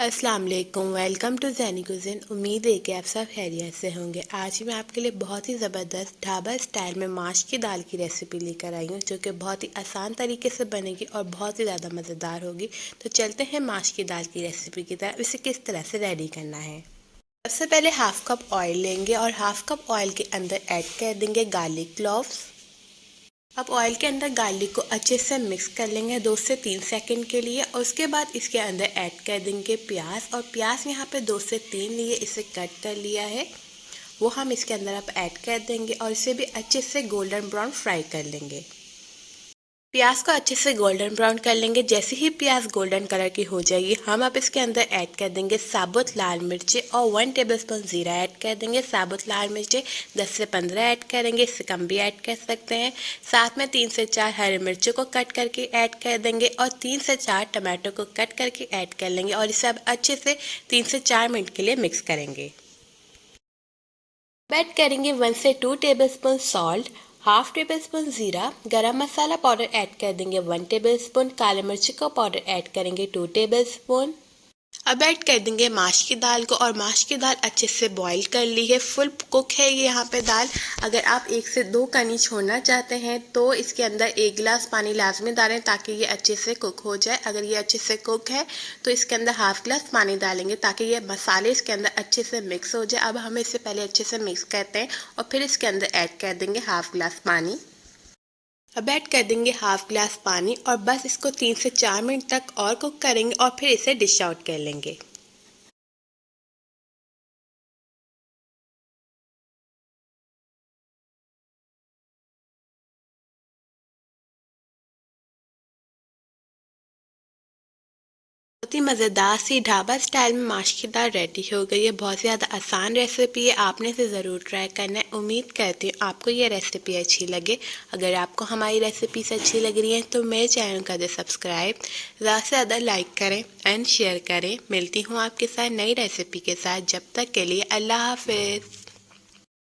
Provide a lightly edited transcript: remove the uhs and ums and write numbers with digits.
अस्सलाम वालेकुम, welcome to ज़ैनी कुज़िन। उम्मीद है कि आप सब खैरियत से होंगे। आज मैं आपके लिए बहुत ही ज़बरदस्त ढाबा स्टाइल में माश की दाल की रेसिपी लेकर आई हूँ, जो कि बहुत ही आसान तरीके से बनेगी और बहुत ही ज़्यादा मज़ेदार होगी। तो चलते हैं माश की दाल की रेसिपी की तरफ। इसे किस तरह से रेडी करना है। सबसे पहले हाफ़ कप ऑयल लेंगे और हाफ़ कप ऑयल के अंदर ऐड कर देंगे गार्लिक क्लॉव्स। अब ऑयल के अंदर गार्लिक को अच्छे से मिक्स कर लेंगे 2 से 3 सेकंड के लिए और उसके बाद इसके अंदर ऐड कर देंगे प्याज। और प्याज यहाँ पे 2 से 3 लिए इसे कट कर लिया है, वो हम इसके अंदर अब ऐड कर देंगे और इसे भी अच्छे से गोल्डन ब्राउन फ्राई कर लेंगे। प्याज को अच्छे से गोल्डन ब्राउन कर लेंगे। जैसे ही प्याज गोल्डन कलर की हो जाएगी, हम अब इसके अंदर ऐड कर देंगे साबुत लाल मिर्चें और 1 टेबलस्पून ज़ीरा ऐड कर देंगे। साबुत लाल मिर्चें 10 से 15 ऐड करेंगे, इससे कम भी ऐड कर सकते हैं। साथ में 3 से 4 हरी मिर्चों को कट करके ऐड कर देंगे और 3 से 4 टमाटो को कट करके ऐड कर लेंगे और इसे अब अच्छे से 3 से 4 मिनट के लिए मिक्स करेंगे। ऐड करेंगे 1 से 2 tablespoon salt, half table spoon ज़ीरा, गरम मसाला पाउडर ऐड कर देंगे 1 टेबलस्पून, काले मिर्च का पाउडर ऐड करेंगे 2 टेबलस्पून। अब ऐड कर देंगे माश की दाल को और माश की दाल अच्छे से बॉईल कर ली है, फुल कुक है ये यहाँ पे दाल। अगर आप 1 से 2 कनी छोड़ना चाहते हैं तो इसके अंदर 1 गिलास पानी लाजमी डालें ताकि ये अच्छे से कुक हो जाए। अगर ये अच्छे से कुक है तो इसके अंदर हाफ गिलास पानी डालेंगे ताकि ये मसाले इसके अंदर अच्छे से मिक्स हो जाए। अब हम इसे पहले अच्छे से मिक्स करते हैं और फिर इसके अंदर ऐड कर देंगे हाफ गिलास पानी। अब ऐड कर देंगे हाफ गिलास पानी और बस इसको 3 से 4 मिनट तक और कुक करेंगे और फिर इसे डिश आउट कर लेंगे। बहुत ही मज़ेदार सी ढाबा स्टाइल में माश की दाल रेडी हो गई है। बहुत ज़्यादा आसान रेसिपी है, आपने इसे ज़रूर ट्राई करना है। उम्मीद करती हूँ आपको ये रेसिपी अच्छी लगे। अगर आपको हमारी रेसिपीज अच्छी लग रही हैं तो मेरे चैनल का दे सब्सक्राइब, ज़्यादा से ज़्यादा लाइक करें एंड शेयर करें। मिलती हूँ आपके साथ नई रेसिपी के साथ, जब तक के लिए अल्लाह हाफिज़।